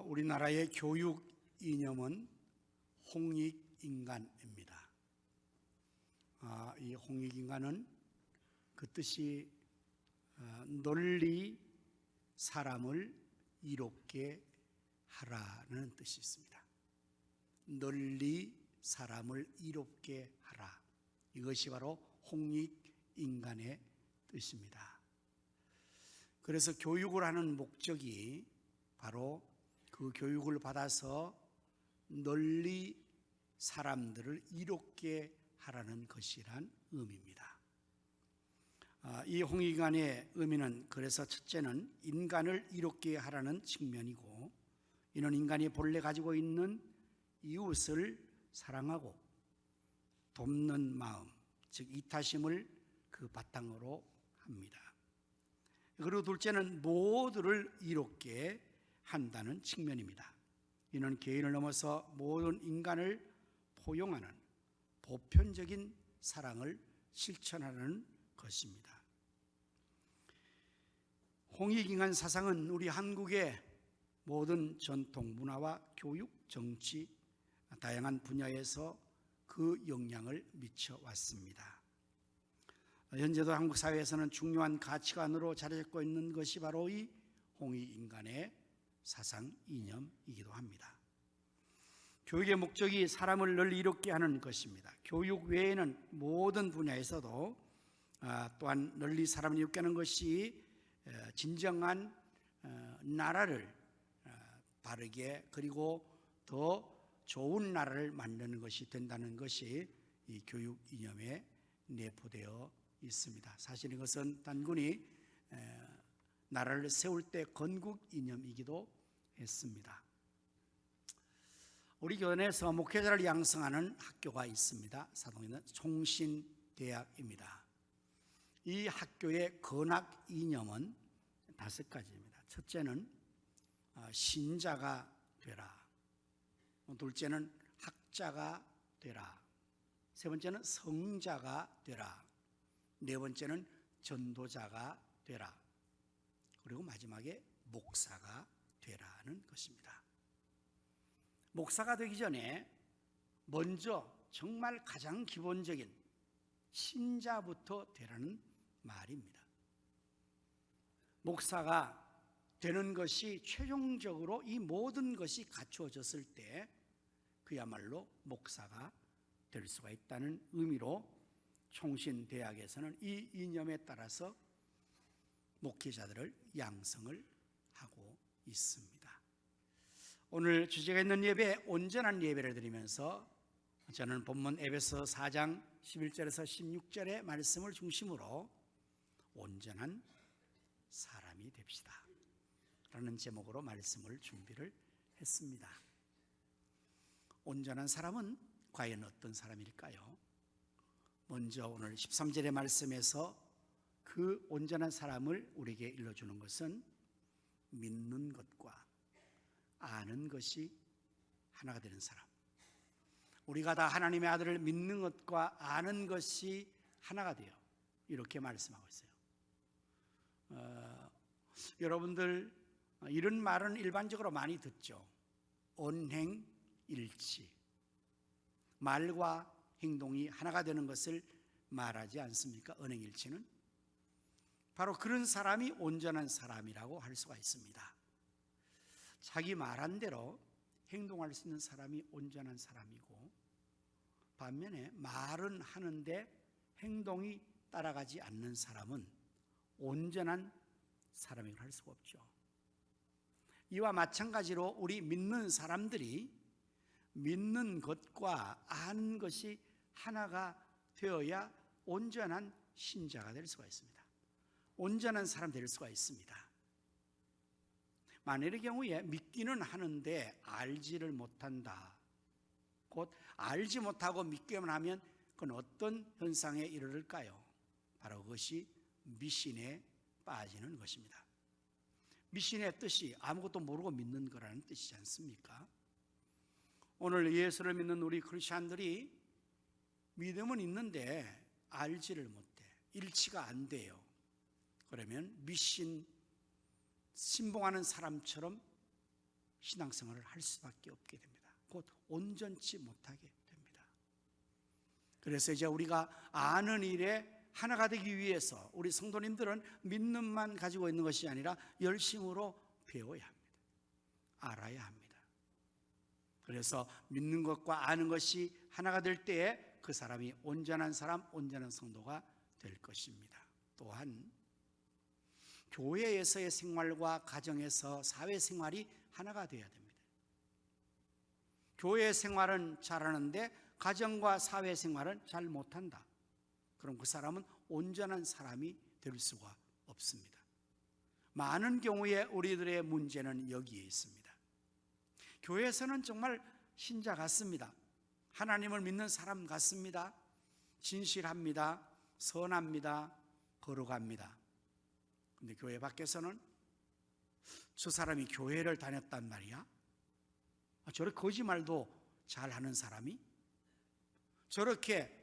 우리나라의 교육 이념은 홍익인간입니다. 이 홍익인간은 그 뜻이 널리 사람을 이롭게 하라는 뜻이 있습니다. 널리 사람을 이롭게 하라. 이것이 바로 홍익인간의 뜻입니다. 그래서 교육을 하는 목적이 바로 그 교육을 받아서 널리 사람들을 이롭게 하라는 것이란 의미입니다. 이 홍익인간의 의미는 그래서 첫째는 인간을 이롭게 하라는 측면이고, 이는 인간이 본래 가지고 있는 이웃을 사랑하고 돕는 마음, 즉 이타심을 그 바탕으로 합니다. 그리고 둘째는 모두를 이롭게 한다는 측면입니다. 이는 개인을 넘어서 모든 인간을 포용하는 보편적인 사랑을 실천하는 것입니다. 홍익인간 사상은 우리 한국의 모든 전통 문화와 교육, 정치, 다양한 분야에서 그 영향을 미쳐왔습니다. 현재도 한국 사회에서는 중요한 가치관으로 자리 잡고 있는 것이 바로 이 홍익인간의 사상 이념이기도 합니다. 교육의 목적이 사람을 널리 이롭게 하는 것입니다. 교육 외에는 모든 분야에서도 또한 널리 사람을 이롭게 하는 것이 진정한 나라를 바르게 그리고 더 좋은 나라를 만드는 것이 된다는 것이 이 교육 이념에 내포되어 있습니다. 사실 이것은 단군이 나라를 세울 때 건국 이념이기도 했습니다. 우리 교회에서 목회자를 양성하는 학교가 있습니다. 사동에는 총신대학입니다. 이 학교의 건학 이념은 5가지입니다. 첫째는 신자가 되라. 둘째는 학자가 되라. 세 번째는 성자가 되라. 네 번째는 전도자가 되라. 그리고 마지막에 목사가 되라는 것입니다. 목사가 되기 전에 먼저 정말 가장 기본적인 신자부터 되라는 말입니다. 목사가 되는 것이 최종적으로 이 모든 것이 갖추어졌을 때 그야말로 목사가 될 수가 있다는 의미로 총신대학에서는 이 이념에 따라서 목회자들을 양성을 하고 있습니다. 오늘 주제가 있는 예배, 온전한 예배를 드리면서 저는 본문 에베소 4장 11절에서 16절의 말씀을 중심으로 온전한 사람이 됩시다 라는 제목으로 말씀을 준비를 했습니다. 온전한 사람은 과연 어떤 사람일까요? 먼저 오늘 13절의 말씀에서 그 온전한 사람을 우리에게 일러주는 것은 믿는 것과 아는 것이 하나가 되는 사람. 우리가 다 하나님의 아들을 믿는 것과 아는 것이 하나가 돼요. 이렇게 말씀하고 있어요. 여러분들 이런 말은 일반적으로 많이 듣죠. 언행일치. 말과 행동이 하나가 되는 것을 말하지 않습니까? 언행일치는 바로 그런 사람이 온전한 사람이라고 할 수가 있습니다. 자기 말한 대로 행동할 수 있는 사람이 온전한 사람이고, 반면에 말은 하는데 행동이 따라가지 않는 사람은 온전한 사람이라고 할 수가 없죠. 이와 마찬가지로 우리 믿는 사람들이 믿는 것과 아는 것이 하나가 되어야 온전한 신자가 될 수가 있습니다. 온전한 사람 될 수가 있습니다. 만일의 경우에 믿기는 하는데 알지를 못한다. 곧 알지 못하고 믿기만 하면 그건 어떤 현상에 이르를까요? 바로 그것이 미신에 빠지는 것입니다. 미신의 뜻이 아무것도 모르고 믿는 거라는 뜻이지 않습니까? 오늘 예수를 믿는 우리 크리스찬들이 믿음은 있는데 알지를 못해. 일치가 안 돼요. 그러면 미신 신봉하는 사람처럼 신앙생활을 할 수밖에 없게 됩니다. 곧 온전치 못하게 됩니다. 그래서 이제 우리가 아는 일에 하나가 되기 위해서 우리 성도님들은 믿음만 가지고 있는 것이 아니라 열심으로 배워야 합니다. 알아야 합니다. 그래서 믿는 것과 아는 것이 하나가 될 때에 그 사람이 온전한 사람, 온전한 성도가 될 것입니다. 또한 교회에서의 생활과 가정에서 사회생활이 하나가 되어야 됩니다. 교회 생활은 잘하는데 가정과 사회생활은 잘 못한다. 그럼 그 사람은 온전한 사람이 될 수가 없습니다. 많은 경우에 우리들의 문제는 여기에 있습니다. 교회에서는 정말 신자 같습니다. 하나님을 믿는 사람 같습니다. 진실합니다. 선합니다. 거룩합니다. 근데 교회 밖에서는 저 사람이 교회를 다녔단 말이야? 저렇게 거짓말도 잘하는 사람이? 저렇게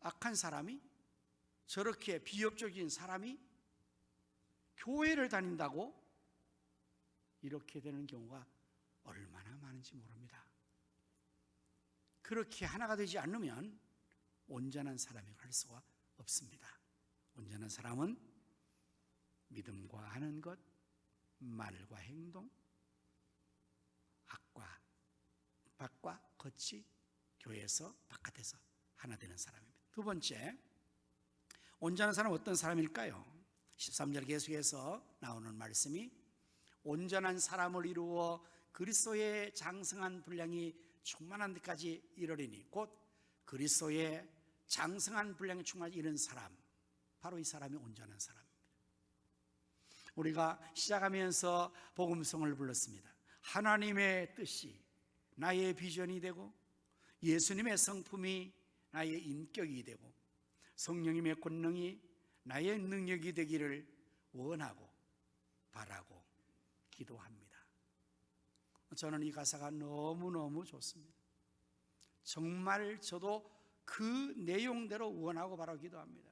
악한 사람이? 저렇게 비협조적인 사람이 교회를 다닌다고? 이렇게 되는 경우가 얼마나 많은지 모릅니다. 그렇게 하나가 되지 않으면 온전한 사람이 할 수가 없습니다. 온전한 사람은 믿음과 하는 것, 말과 행동, 악과 밖과 겉이 교회에서 바깥에서 하나 되는 사람입니다. 두 번째, 온전한 사람은 어떤 사람일까요? 13절 계속해서 나오는 말씀이 온전한 사람을 이루어 그리스도의 장성한 분량이 충만한 데까지 이르리니 곧 그리스도의 장성한 분량이 충만히 이른 사람, 바로 이 사람이 온전한 사람입니다. 우리가 시작하면서 복음성을 불렀습니다. 하나님의 뜻이 나의 비전이 되고 예수님의 성품이 나의 인격이 되고 성령님의 권능이 나의 능력이 되기를 원하고 바라고 기도합니다. 저는 이 가사가 너무너무 좋습니다. 정말 저도 그 내용대로 원하고 바라고 기도합니다.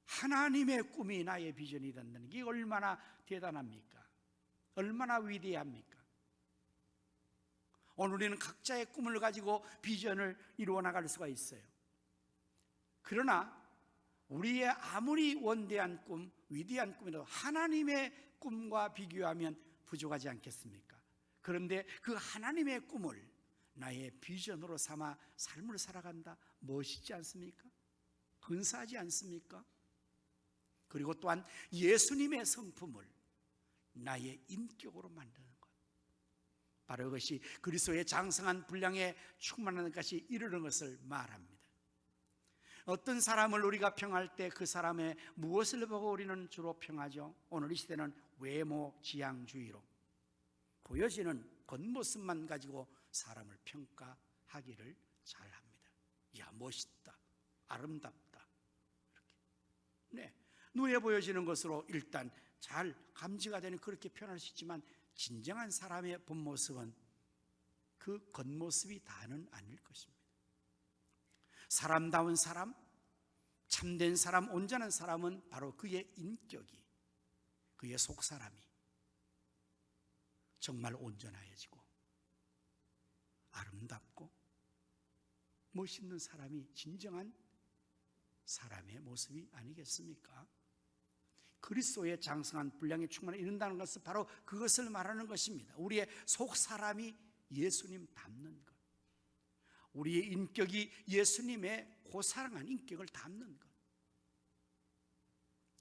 하나님의 꿈이 나의 비전이 된다는 게 얼마나 대단합니까? 얼마나 위대합니까? 오늘 우리는 각자의 꿈을 가지고 비전을 이루어 나갈 수가 있어요. 그러나 우리의 아무리 원대한 꿈, 위대한 꿈이라도 하나님의 꿈과 비교하면 부족하지 않겠습니까? 그런데 그 하나님의 꿈을 나의 비전으로 삼아 삶을 살아간다. 멋있지 않습니까? 근사하지 않습니까? 그리고 또한 예수님의 성품을 나의 인격으로 만드는 것, 바로 그것이 그리스도의 장성한 분량에 충만한 것까지 이르는 것을 말합니다. 어떤 사람을 우리가 평할 때 그 사람의 무엇을 보고 우리는 주로 평하죠? 오늘 이 시대는 외모 지향주의로 보여지는 겉모습만 가지고 사람을 평가하기를 잘합니다. 야, 멋있다, 아름답다, 이렇게. 네, 눈에 보여지는 것으로 일단 잘 감지가 되는 그렇게 표현할 수 있지만 진정한 사람의 본 모습은 그 겉모습이 다는 아닐 것입니다. 사람다운 사람, 참된 사람, 온전한 사람은 바로 그의 인격이, 그의 속사람이 정말 온전하여지고 아름답고 멋있는 사람이 진정한 사람의 모습이 아니겠습니까? 그리스도의 장성한 분량에 충만히 이른다는 것은 바로 그것을 말하는 것입니다. 우리의 속사람이 예수님 닮는 것, 우리의 인격이 예수님의 고사랑한 인격을 닮는 것,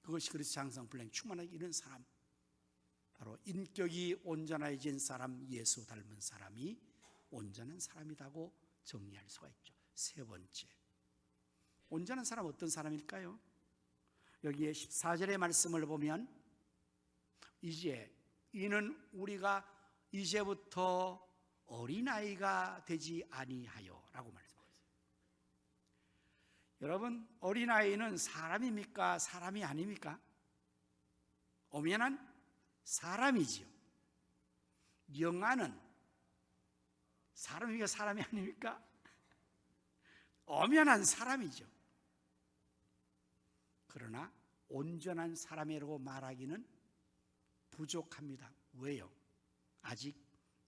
그것이 그리스도 장성한 분량에 충만하게 이른 사람, 바로 인격이 온전해진 사람, 예수 닮은 사람이 온전한 사람이라고 정리할 수가 있죠. 세 번째, 온전한 사람 어떤 사람일까요? 여기에 14절의 말씀을 보면 이제 이는 우리가 이제부터 어린아이가 되지 아니하여 라고 말씀하셨어요. 여러분, 어린아이는 사람입니까? 사람이 아닙니까? 엄연한 사람이지요. 영아는 사람입니까? 사람이 아닙니까? 엄연한 사람이죠. 그러나 온전한 사람이라고 말하기는 부족합니다. 왜요? 아직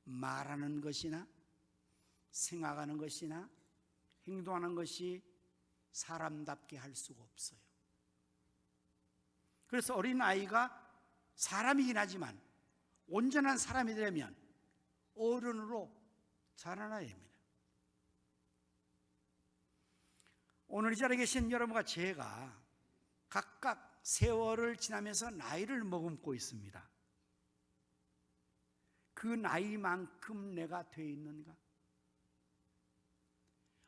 말하는 것이나 생각하는 것이나 행동하는 것이 사람답게 할 수가 없어요. 그래서 어린아이가 사람이긴 하지만 온전한 사람이 되려면 어른으로 자라나야 합니다. 오늘 이 자리에 계신 여러분과 제가 각각 세월을 지나면서 나이를 머금고 있습니다. 그 나이만큼 내가 돼 있는가?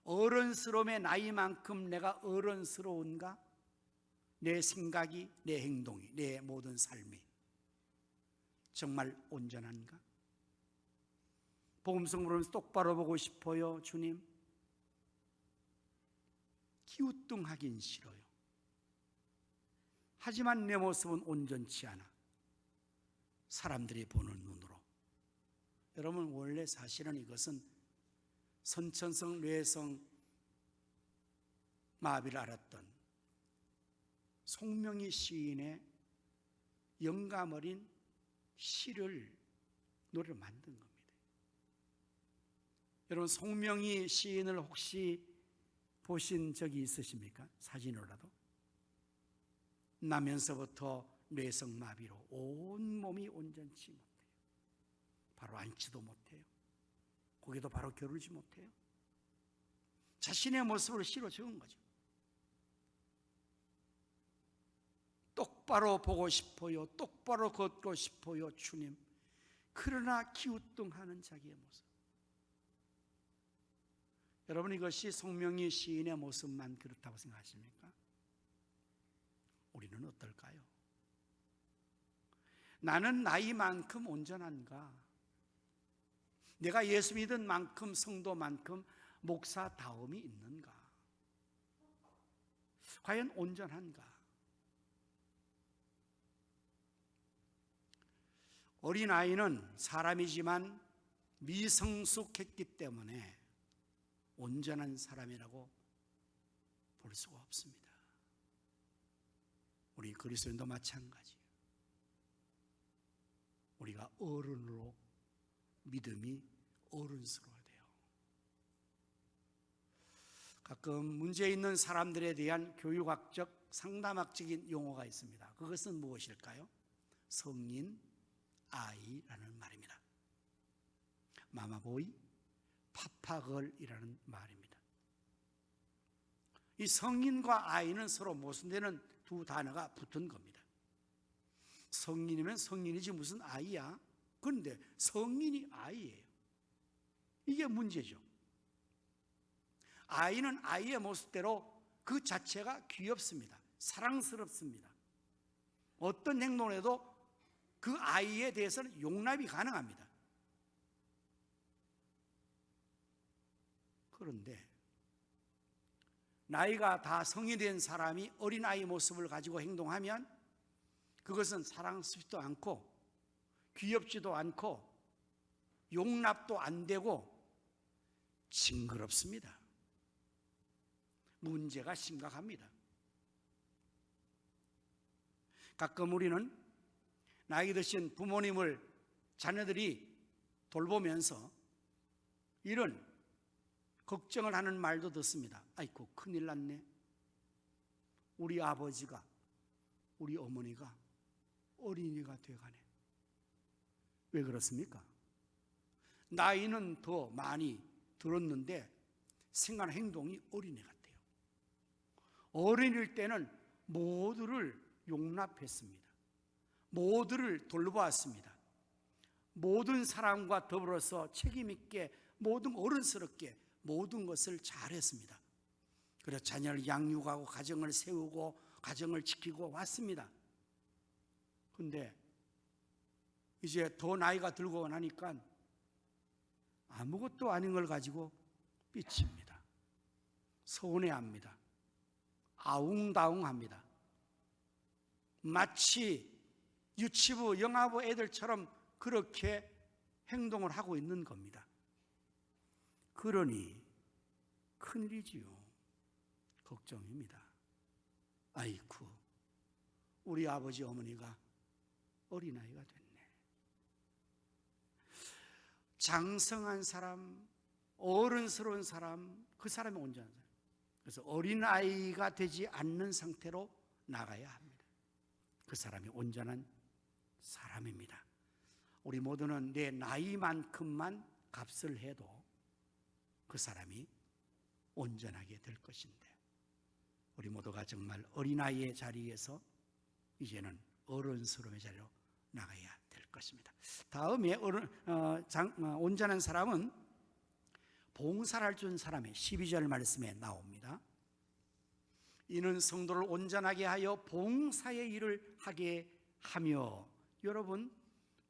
어른스러움의 나이만큼 내가 어른스러운가? 내 생각이, 내 행동이, 내 모든 삶이 정말 온전한가? 복음성 부르면서 똑바로 보고 싶어요, 주님. 기우뚱하긴 싫어요. 하지만 내 모습은 온전치 않아. 사람들이 보는 눈으로. 여러분, 원래 사실은 이것은 선천성 뇌성 마비를 앓았던 송명희 시인의 영감 어린 시를 노래를 만든 겁니다. 여러분, 송명희 시인을 혹시 보신 적이 있으십니까? 사진으로라도. 나면서부터 뇌성마비로 온 몸이 온전치 못해요. 바로 앉지도 못해요. 고개도 바로 겨루지 못해요. 자신의 모습을 시로 적은 거죠. 똑바로 보고 싶어요. 똑바로 걷고 싶어요, 주님. 그러나 기우뚱하는 자기의 모습. 여러분, 이것이 송명희 시인의 모습만 그렇다고 생각하십니까? 우리는 어떨까요? 나는 나이만큼 온전한가? 내가 예수 믿은 만큼, 성도만큼 목사다움이 있는가? 과연 온전한가? 어린아이는 사람이지만 미성숙했기 때문에 온전한 사람이라고 볼 수가 없습니다. 우리 그리스도인도 마찬가지예요. 우리가 어른으로 믿음이 어른스러워야 돼요. 가끔 문제 있는 사람들에 대한 교육학적, 상담학적인 용어가 있습니다. 그것은 무엇일까요? 성인, 아이라는 말입니다. 마마보이, 파파걸이라는 말입니다. 이 성인과 아이는 서로 모순되는 두 단어가 붙은 겁니다. 성인이면 성인이지 무슨 아이야? 그런데 성인이 아이예요. 이게 문제죠. 아이는 아이의 모습대로 그 자체가 귀엽습니다. 사랑스럽습니다. 어떤 행동을 해도 그 아이에 대해서는 용납이 가능합니다. 그런데 나이가 다 성이 된 사람이 어린아이 모습을 가지고 행동하면 그것은 사랑스럽지도 않고 귀엽지도 않고 용납도 안 되고 징그럽습니다. 문제가 심각합니다. 가끔 우리는 나이 드신 부모님을 자녀들이 돌보면서 이런 걱정을 하는 말도 듣습니다. 아이고, 큰일 났네. 우리 아버지가, 우리 어머니가 어린이가 돼가네. 왜 그렇습니까? 나이는 더 많이 들었는데 생각 행동이 어린애 같아요. 어린일 때는 모두를 용납했습니다. 모두를 돌보았습니다. 모든 사람과 더불어서 책임있게 모든 어른스럽게 모든 것을 잘했습니다. 그래서 자녀를 양육하고 가정을 세우고 가정을 지키고 왔습니다. 근데 이제 더 나이가 들고 나니까 아무것도 아닌 걸 가지고 삐칩니다. 서운해합니다. 아웅다웅합니다. 마치 유치부, 영아부 애들처럼 그렇게 행동을 하고 있는 겁니다. 그러니 큰일이지요. 걱정입니다. 아이쿠, 우리 아버지 어머니가 어린아이가 됐네. 장성한 사람, 어른스러운 사람, 그 사람이 온전한 사람. 그래서 어린아이가 되지 않는 상태로 나가야 합니다. 그 사람이 온전한 사람입니다. 우리 모두는 내 나이만큼만 값을 해도 그 사람이 온전하게 될 것인데, 우리 모두가 정말 어린아이의 자리에서 이제는 어른스러움의 자리로 나가야 될 것입니다. 다음에 온전한 사람은 봉사를 준 사람의 12절 말씀에 나옵니다. 이는 성도를 온전하게 하여 봉사의 일을 하게 하며. 여러분,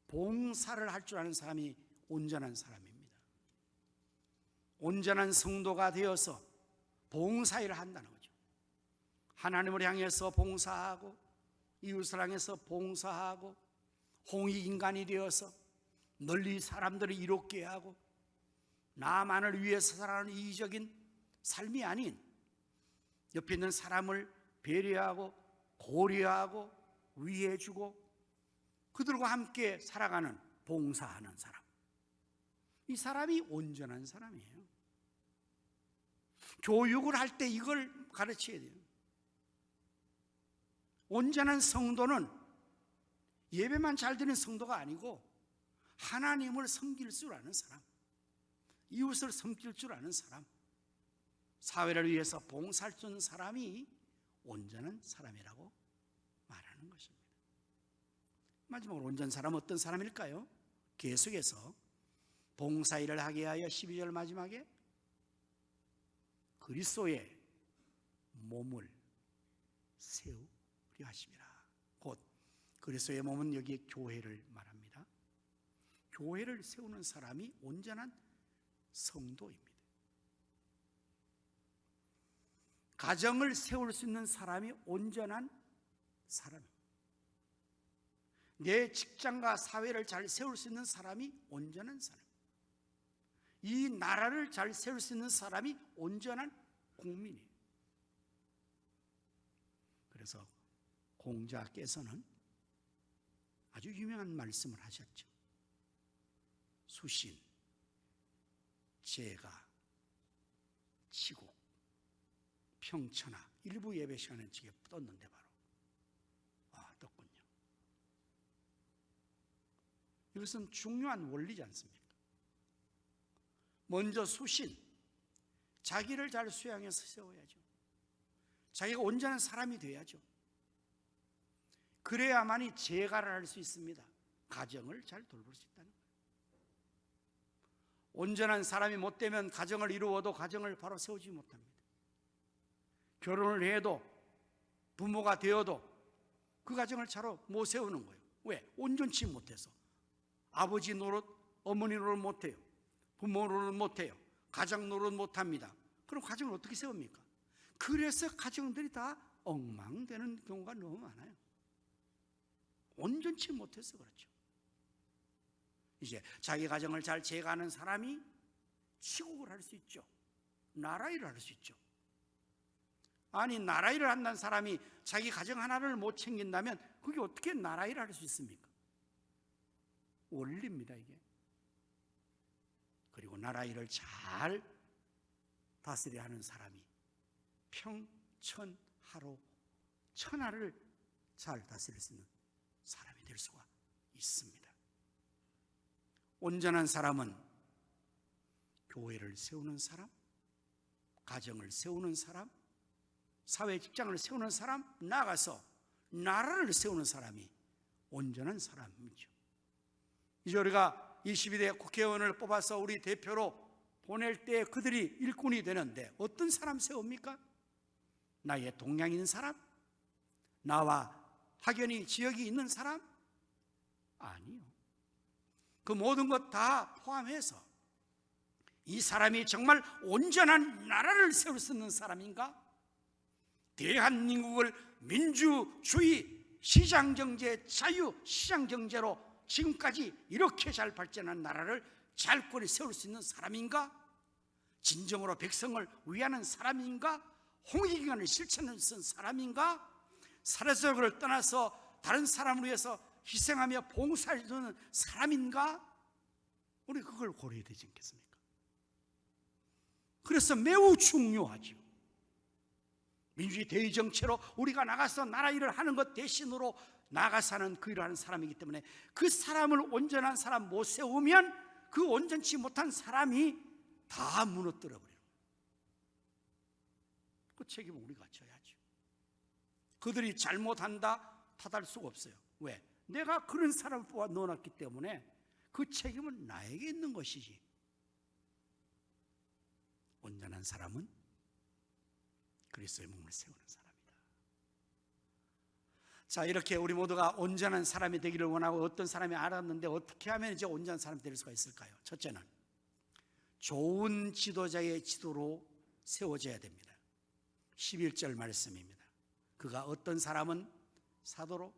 봉사를 할 줄 아는 사람이 온전한 사람입니다. 온전한 성도가 되어서 봉사일을 한다는 거죠. 하나님을 향해서 봉사하고, 이웃을 향해서 봉사하고, 홍익인간이 되어서 널리 사람들을 이롭게 하고, 나만을 위해서 살아가는 이기적인 삶이 아닌 옆에 있는 사람을 배려하고 고려하고 위해주고 그들과 함께 살아가는, 봉사하는 사람, 이 사람이 온전한 사람이에요. 교육을 할 때 이걸 가르쳐야 돼요. 온전한 성도는 예배만 잘 드리는 성도가 아니고 하나님을 섬길 줄 아는 사람, 이웃을 섬길 줄 아는 사람, 사회를 위해서 봉사할 줄 아는 사람이 온전한 사람이라고 말하는 것입니다. 마지막으로 온전한 사람은 어떤 사람일까요? 계속해서 봉사일을 하게 하여 12절 마지막에 그리스도의 몸을 세우려 하심이라. 곧 그리스도의 몸은 여기에 교회를 말합니다. 교회를 세우는 사람이 온전한 성도입니다. 가정을 세울 수 있는 사람이 온전한 사람입니다. 내 직장과 사회를 잘 세울 수 있는 사람이 온전한 사람, 이 나라를 잘 세울 수 있는 사람이 온전한 국민이에요. 그래서 공자께서는 아주 유명한 말씀을 하셨죠. 수신, 제가, 치국, 평천하. 일부 예배 시간에 지게 떴는데 바로 떴군요. 이것은 중요한 원리지 않습니까? 먼저 수신, 자기를 잘 수양해서 세워야죠. 자기가 온전한 사람이 돼야죠. 그래야만이 제가를 할 수 있습니다. 가정을 잘 돌볼 수 있다는 거예요. 온전한 사람이 못 되면 가정을 이루어도 가정을 바로 세우지 못합니다. 결혼을 해도, 부모가 되어도 그 가정을 잘 못 세우는 거예요. 왜? 온전치 못해서. 아버지 노릇, 어머니 노릇 못해요. 부모 노릇 못해요. 가정 노릇 못합니다. 그럼 가정을 어떻게 세웁니까? 그래서 가정들이 다 엉망되는 경우가 너무 많아요. 온전치 못해서 그렇죠. 이제 자기 가정을 잘 제가하는 사람이 치국을 할 수 있죠. 나라 일을 할 수 있죠. 아니, 나라 일을 한다는 사람이 자기 가정 하나를 못 챙긴다면 그게 어떻게 나라 일을 할 수 있습니까? 원리입니다, 이게. 그리고 나라 일을 잘 다스려야 하는 사람이 평천하로 천하를 잘 다스릴 수 있는 사람이 될 수가 있습니다. 온전한 사람은 교회를 세우는 사람, 가정을 세우는 사람, 사회 직장을 세우는 사람, 나아가서 나라를 세우는 사람이 온전한 사람이죠. 이제 우리가 22대 국회의원을 뽑아서 우리 대표로 보낼 때 그들이 일꾼이 되는데 어떤 사람 세웁니까? 나의 동향이 있는 사람? 나와 학연이 지역이 있는 사람? 아니요. 그 모든 것 다 포함해서 이 사람이 정말 온전한 나라를 세울 수 있는 사람인가? 대한민국을 민주주의, 시장경제, 자유시장경제로 지금까지 이렇게 잘 발전한 나라를 잘 꾸려 세울 수 있는 사람인가? 진정으로 백성을 위하는 사람인가? 홍익인간을 실천하는 사람인가? 사회적으로 떠나서 다른 사람을 위해서 희생하며 봉사해주는 사람인가? 우리 그걸 고려해야 되지 않겠습니까? 그래서 매우 중요하죠. 민주주의 대의정체로 우리가 나가서 나라 일을 하는 것 대신으로 나가서 하는 그 일을 하는 사람이기 때문에 그 사람을 온전한 사람 못 세우면 그 온전치 못한 사람이 다 무너뜨려 버려요. 그 책임은 우리가 져야죠. 그들이 잘못한다 탓할 수가 없어요. 왜? 내가 그런 사람을 뽑아 넣어놨기 때문에 그 책임은 나에게 있는 것이지. 온전한 사람은 그리스도의 몸을 세우는 사람이다. 자, 이렇게 우리 모두가 온전한 사람이 되기를 원하고 어떤 사람이 알았는데 어떻게 하면 이제 온전한 사람이 될 수가 있을까요? 첫째는 좋은 지도자의 지도로 세워져야 됩니다. 11절 말씀입니다. 그가 어떤 사람은 사도로,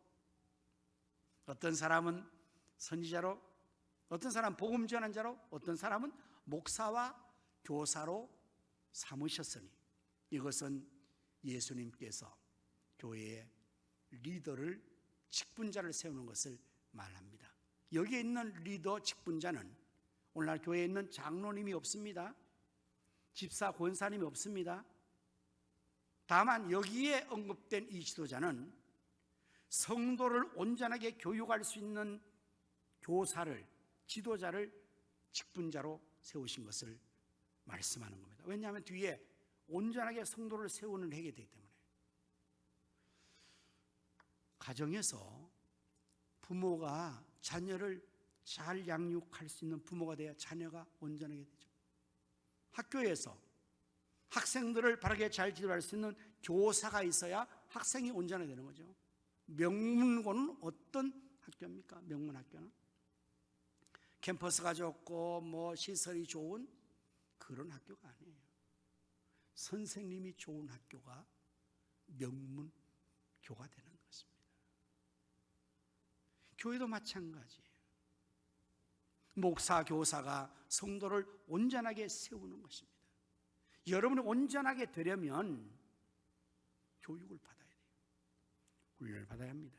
어떤 사람은 선지자로, 어떤 사람은 복음 전한 자로, 어떤 사람은 목사와 교사로 삼으셨으니 이것은 예수님께서 교회의 리더를 직분자를 세우는 것을 말합니다. 여기에 있는 리더 직분자는 오늘날 교회에 있는 장로님이 없습니다. 집사 권사님이 없습니다. 다만 여기에 언급된 이 지도자는 성도를 온전하게 교육할 수 있는 교사를, 지도자를 직분자로 세우신 것을 말씀하는 겁니다. 왜냐하면 뒤에 온전하게 성도를 세우는 해야 되기 때문에. 가정에서 부모가 자녀를 잘 양육할 수 있는 부모가 돼야 자녀가 온전하게 되죠. 학교에서 학생들을 바르게 잘 지도할 수 있는 교사가 있어야 학생이 온전하게 되는 거죠. 명문고는 어떤 학교입니까? 명문학교는 캠퍼스가 좋고 뭐 시설이 좋은 그런 학교가 아니에요. 선생님이 좋은 학교가 명문교가 되는 것입니다. 교회도 마찬가지예요. 목사, 교사가 성도를 온전하게 세우는 것입니다. 여러분이 온전하게 되려면 교육을 받아야 돼요. 훈련을 받아야 합니다.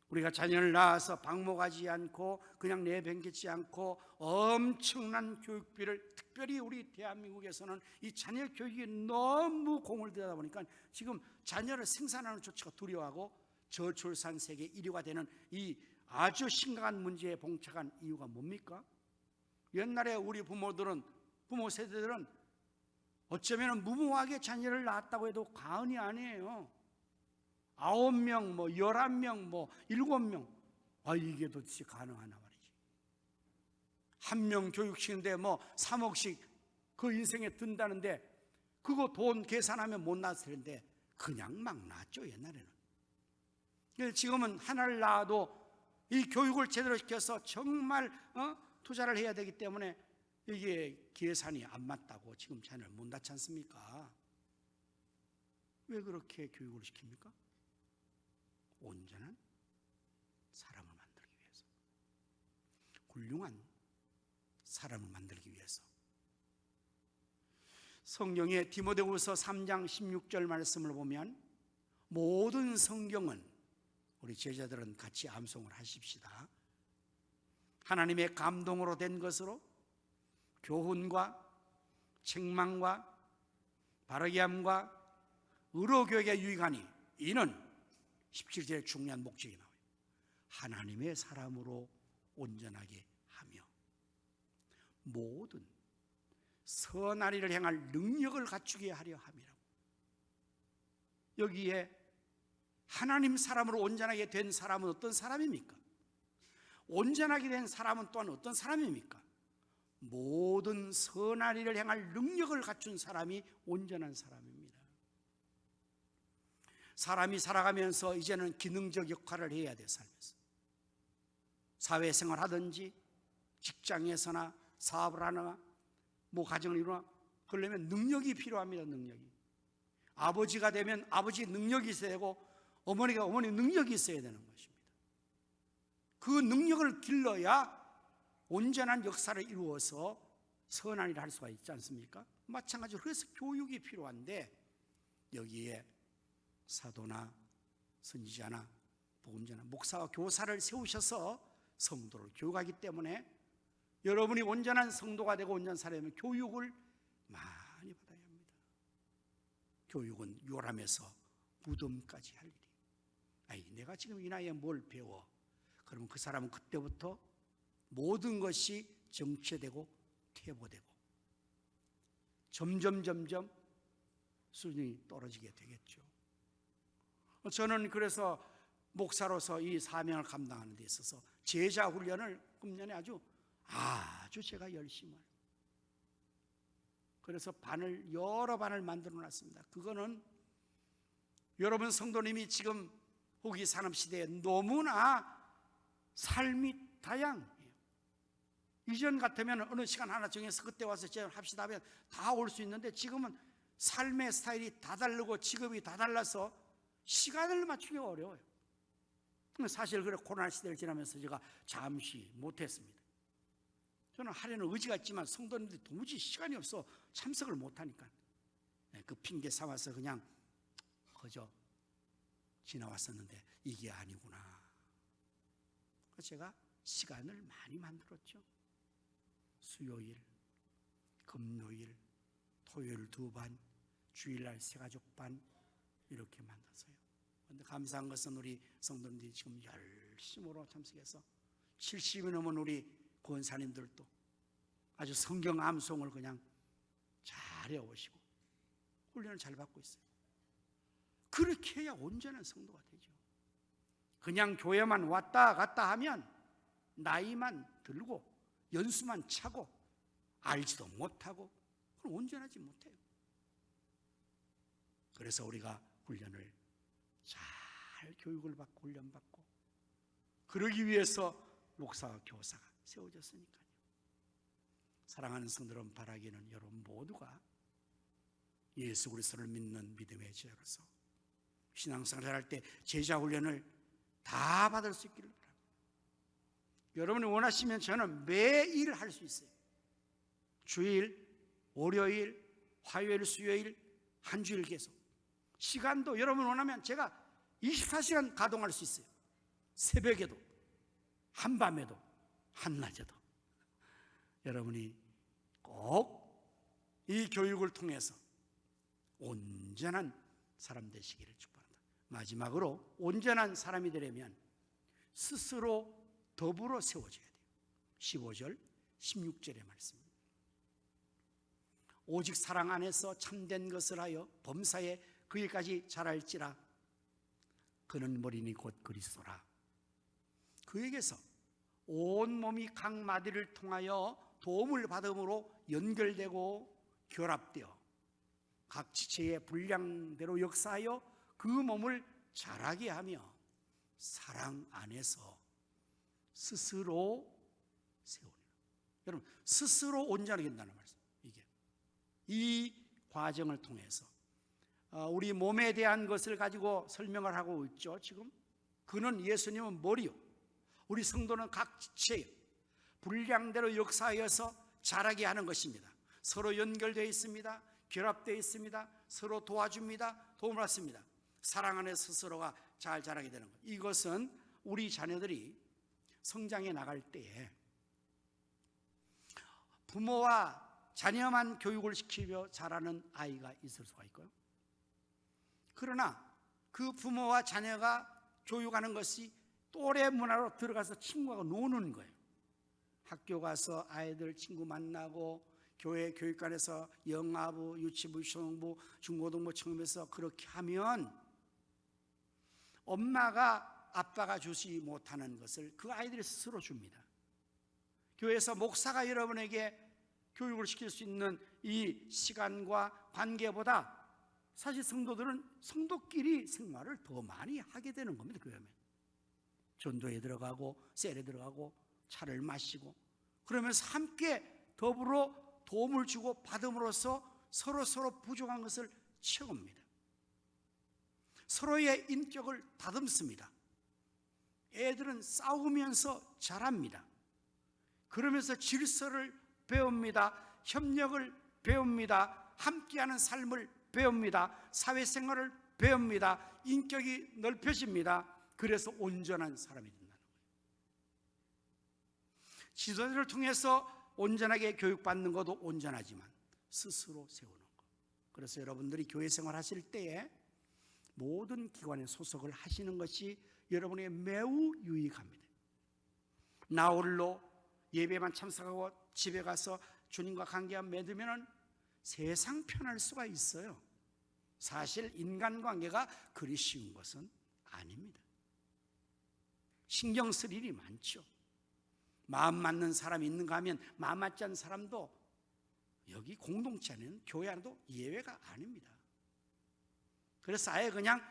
우리가 자녀를 낳아서 방목하지 않고 그냥 내팽개치 않고 엄청난 교육비를, 특별히 우리 대한민국에서는 이 자녀 교육에 너무 공을 들여다 보니까 지금 자녀를 생산하는 조치가 두려워하고 저출산 세계 1위가 되는 이 아주 심각한 문제에 봉착한 이유가 뭡니까? 옛날에 우리 부모 세대들은 어쩌면 무모하게 자녀를 낳았다고 해도 과언이 아니에요. 9명, 11명, 7명. 이게 도대체 가능하나 말이지. 한 명 교육시키는데 3억씩 그 인생에 든다는데 그거 돈 계산하면 못 낳았을 텐데 그냥 막 낳았죠, 옛날에는. 지금은 하나를 낳아도 이 교육을 제대로 시켜서 정말 투자를 해야 되기 때문에 이게 계산이 안 맞다고 지금 자녀를 못 낳지 않습니까? 왜 그렇게 교육을 시킵니까? 온전한 사람을 만들기 위해서, 훌륭한 사람을 만들기 위해서. 성경의 디모데후서 3장 16절 말씀을 보면 모든 성경은, 우리 제자들은 같이 암송을 하십시다. 하나님의 감동으로 된 것으로 교훈과 책망과 바르게 함과 의로 교육에 유익하니 이는 17절에 중요한 목적이 나와요. 하나님의 사람으로 온전하게 하며 모든 선한 일을 행할 능력을 갖추게 하려 함이라고. 여기에 하나님 사람으로 온전하게 된 사람은 어떤 사람입니까? 온전하게 된 사람은 또한 어떤 사람입니까? 모든 선한 일을 행할 능력을 갖춘 사람이 온전한 사람입니다. 사람이 살아가면서 이제는 기능적 역할을 해야 돼. 삶에서 사회생활 하든지 직장에서나 사업을 하거나 가정을 이루나 그러려면 능력이 필요합니다. 능력이. 아버지가 되면 아버지 능력이 있어야 되고 어머니가 어머니 능력이 있어야 되는 것입니다. 그 능력을 길러야 온전한 역사를 이루어서 선한 일을 할 수가 있지 않습니까? 마찬가지로 그래서 교육이 필요한데 여기에 사도나 선지자나 복음자나 목사와 교사를 세우셔서 성도를 교육하기 때문에 여러분이 온전한 성도가 되고 온전한 사람이면 교육을 많이 받아야 합니다. 교육은 요람에서 무덤까지 할 일이에요. 아니, 내가 지금 이 나이에 뭘 배워? 그러면 그 사람은 그때부터 모든 것이 정체되고 퇴보되고 점점 수준이 떨어지게 되겠죠. 저는 그래서 목사로서 이 사명을 감당하는 데 있어서 제자 훈련을 금년에 아주 제가 열심히 해요. 그래서 여러 반을 만들어 놨습니다. 그거는 여러분 성도님이 지금 후기 산업 시대에 너무나 삶이 다양해요. 이전 같으면 어느 시간 하나 정해서 그때 와서 합시다 하면 다 올 수 있는데, 지금은 삶의 스타일이 다 다르고 직업이 다 달라서 시간을 맞추기가 어려워요. 사실 그래 코로나 시대를 지나면서 제가 잠시 못했습니다. 저는 하려는 의지가 있지만 성도님들이 도무지 시간이 없어 참석을 못하니까 그 핑계 삼아서 그냥 그저 지나왔었는데 이게 아니구나. 그래서 제가 시간을 많이 만들었죠. 수요일, 금요일, 토요일 2반, 주일날 새가족반 이렇게 만들었어요. 그런데 감사한 것은 우리 성도님들이 지금 열심으로 참석해서 70이 넘은 우리 권사님들도 아주 성경 암송을 그냥 잘 해오시고 훈련을 잘 받고 있어요. 그렇게 해야 온전한 성도가 되죠. 그냥 교회만 왔다 갔다 하면 나이만 들고 연수만 차고 알지도 못하고 그럼 온전하지 못해요. 그래서 우리가 훈련을 잘 교육을 받고 훈련받고 그러기 위해서 목사와 교사가 세워졌으니까요. 사랑하는 성도들, 바라기는 여러분 모두가 예수 그리스도를 믿는 믿음의 제자로서 신앙생활을 할 때 제자 훈련을 다 받을 수 있기를 바랍니다. 여러분이 원하시면 저는 매일 할 수 있어요. 주일, 월요일, 화요일, 수요일 한 주일 계속. 시간도 여러분 원하면 제가 24시간 가동할 수 있어요. 새벽에도, 한밤에도, 한낮에도. 여러분이 꼭 이 교육을 통해서 온전한 사람 되시기를 축복합니다. 마지막으로 온전한 사람이 되려면 스스로 더불어 세워져야 돼요. 15절, 16절의 말씀입니다. 오직 사랑 안에서 참된 것을 하여 범사에 그에까지 자랄지라. 그는 머리니 곧 그리스도라. 그에게서 온 몸이 각 마디를 통하여 도움을 받음으로 연결되고 결합되어 각 지체의 분량대로 역사하여 그 몸을 자라게 하며 사랑 안에서 스스로 세우리라. 여러분, 스스로 온전하게 된다는 말씀. 이 과정을 통해서 우리 몸에 대한 것을 가지고 설명을 하고 있죠. 지금 그는 예수님은 머리요, 우리 성도는 각 지체요, 분량대로 역사하여서 자라게 하는 것입니다. 서로 연결되어 있습니다. 결합되어 있습니다. 서로 도와줍니다. 도움을 받습니다. 사랑 안에 스스로가 잘 자라게 되는 것. 이것은 우리 자녀들이 성장해 나갈 때에 부모와 자녀만 교육을 시키며 자라는 아이가 있을 수가 있고요. 그러나 그 부모와 자녀가 교육하는 것이 또래 문화로 들어가서 친구하고 노는 거예요. 학교 가서 아이들 친구 만나고 교회 교육관에서 영아부, 유치부, 유치원부, 중고등부 처음에서 그렇게 하면 엄마가 아빠가 주지 못하는 것을 그 아이들이 스스로 줍니다. 교회에서 목사가 여러분에게 교육을 시킬 수 있는 이 시간과 관계보다 사실 성도들은 성도끼리 생활을 더 많이 하게 되는 겁니다. 교회면 전도에 들어가고 셀에 들어가고 차를 마시고 그러면서 함께 더불어 도움을 주고 받음으로써 서로 부족한 것을 채웁니다. 서로의 인격을 다듬습니다. 애들은 싸우면서 자랍니다. 그러면서 질서를 배웁니다. 협력을 배웁니다. 함께하는 삶을 배웁니다. 사회생활을 배웁니다. 인격이 넓혀집니다. 그래서 온전한 사람이 된다는 거예요. 지도자를 통해서 온전하게 교육받는 것도 온전하지만 스스로 세우는 것. 그래서 여러분들이 교회 생활하실 때에 모든 기관에 소속을 하시는 것이 여러분에게 매우 유익합니다. 나 홀로 예배만 참석하고 집에 가서 주님과 관계만 맺으면 세상 편할 수가 있어요. 사실 인간관계가 그리 쉬운 것은 아닙니다. 신경 쓸 일이 많죠. 마음 맞는 사람이 있는가 하면 마음 맞지 않는 사람도 여기 공동체 안에는 교회 안에도 예외가 아닙니다. 그래서 아예 그냥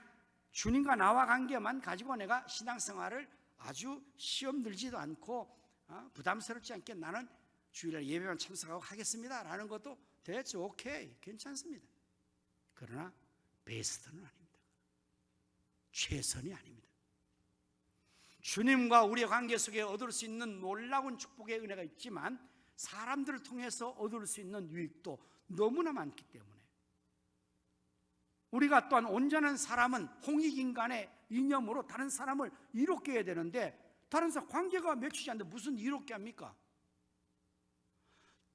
주님과 나와 관계만 가지고 내가 신앙생활을 아주 시험 들지도 않고 부담스럽지 않게 나는 주일날 예배만 참석하고 하겠습니다 라는 것도 대체 오케이, 괜찮습니다. 그러나 베스트는 아닙니다. 최선이 아닙니다. 주님과 우리의 관계 속에 얻을 수 있는 놀라운 축복의 은혜가 있지만 사람들을 통해서 얻을 수 있는 유익도 너무나 많기 때문에 우리가 또한 온전한 사람은 홍익인간의 이념으로 다른 사람을 이롭게 해야 되는데 다른 사람 관계가 맺히지 않는데 무슨 이롭게 합니까?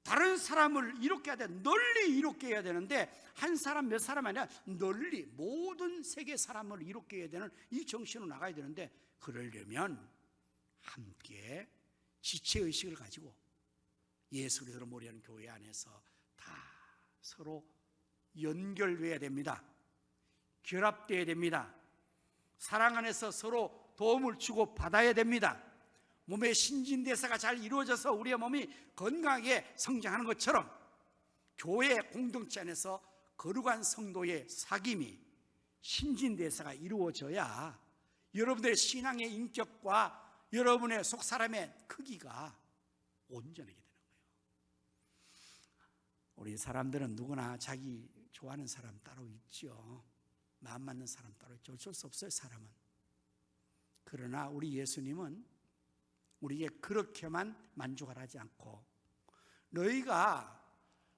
다른 사람을 이롭게 해야 돼. 널리 이롭게 해야 되는데 한 사람 몇 사람 아니라 널리 모든 세계 사람을 이롭게 해야 되는 이 정신으로 나가야 되는데 그러려면 함께 지체의식을 가지고 예수 그리스도를 모리하는 교회 안에서 다 서로 연결돼야 됩니다. 결합돼야 됩니다. 사랑 안에서 서로 도움을 주고 받아야 됩니다. 몸의 신진대사가 잘 이루어져서 우리의 몸이 건강하게 성장하는 것처럼 교회 공동체 안에서 거룩한 성도의 사귐이 신진대사가 이루어져야 여러분들의 신앙의 인격과 여러분의 속사람의 크기가 온전하게 되는 거예요. 우리 사람들은 누구나 자기 좋아하는 사람 따로 있죠. 마음 맞는 사람 따로 있죠. 어쩔 수 없어요, 사람은. 그러나 우리 예수님은 우리에게 그렇게만 만족을 하지 않고 너희가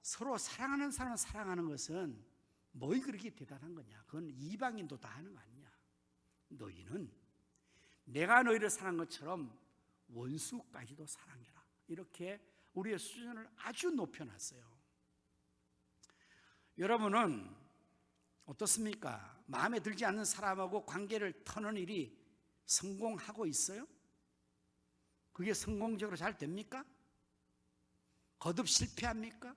서로 사랑하는 사람을 사랑하는 것은 뭐이 그렇게 대단한 거냐? 그건 이방인도 다 하는 거 아니냐? 너희는 내가 너희를 사랑한 것처럼 원수까지도 사랑해라. 이렇게 우리의 수준을 아주 높여놨어요. 여러분은 어떻습니까? 마음에 들지 않는 사람하고 관계를 터는 일이 성공하고 있어요? 그게 성공적으로 잘 됩니까? 거듭 실패합니까?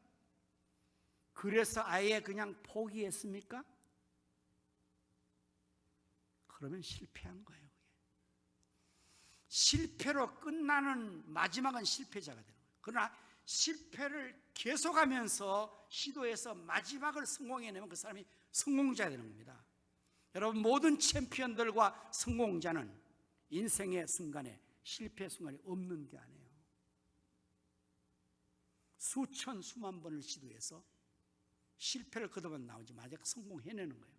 그래서 아예 그냥 포기했습니까? 그러면 실패한 거예요. 실패로 끝나는 마지막은 실패자가 되는 거예요. 그러나 실패를 계속하면서 시도해서 마지막을 성공해내면 그 사람이 성공자가 되는 겁니다. 여러분 모든 챔피언들과 성공자는 인생의 순간에 실패 순간이 없는 게 아니에요. 수천 수만 번을 시도해서 실패를 거듭아 나오지 마지막 성공해내는 거예요.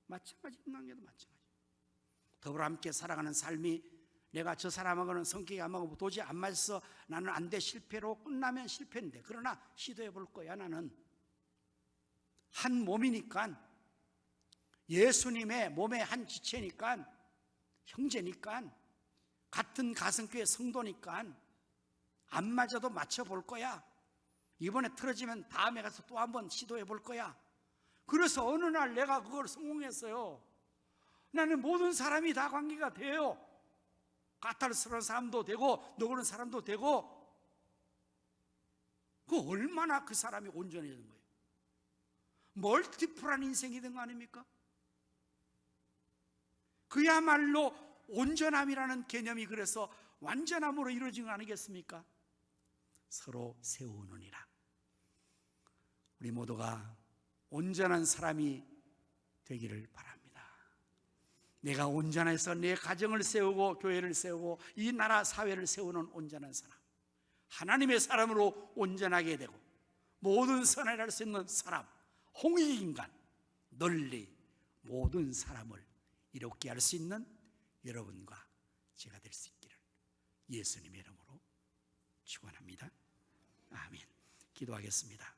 마찬가지 인간계도 마찬가지. 더불어 함께 살아가는 삶이 내가 저 사람하고는 성격이 안 맞고 도저히 안 맞아서 나는 안 돼, 실패로 끝나면 실패인데 그러나 시도해 볼 거야. 나는 한 몸이니까 예수님의 몸의 한 지체니까 형제니까 같은 가성교회 성도니까 안 맞아도 맞춰볼 거야. 이번에 틀어지면 다음에 가서 또 한번 시도해 볼 거야. 그래서 어느 날 내가 그걸 성공했어요. 나는 모든 사람이 다 관계가 돼요. 까탈스러운 사람도 되고 너그러운 사람도 되고. 그 얼마나 그 사람이 온전해지는 거예요. 멀티플한 인생이 된 거 아닙니까? 그야말로 온전함이라는 개념이 그래서 완전함으로 이루어진 거 아니겠습니까? 서로 세우느니라. 우리 모두가 온전한 사람이 되기를 바랍니다. 내가 온전해서 내 가정을 세우고 교회를 세우고 이 나라 사회를 세우는 온전한 사람, 하나님의 사람으로 온전하게 되고 모든 선을 할 수 있는 사람, 홍익인간, 널리 모든 사람을 이롭게 할 수 있는 여러분과 제가 될 수 있기를 예수님의 이름으로 축원합니다. 아멘. 기도하겠습니다.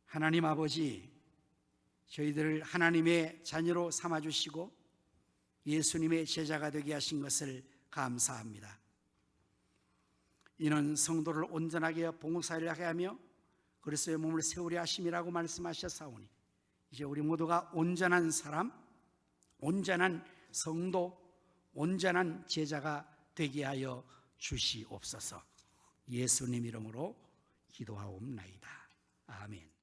하나님 아버지, 저희들을 하나님의 자녀로 삼아주시고 예수님의 제자가 되게 하신 것을 감사합니다. 이는 성도를 온전하게 봉사를 하게 하며 그리스도의 몸을 세우려 하심이라고 말씀하셨사오니 이제 우리 모두가 온전한 사람, 온전한 성도, 온전한 제자가 되게 하여 주시옵소서. 예수님 이름으로 기도하옵나이다. 아멘.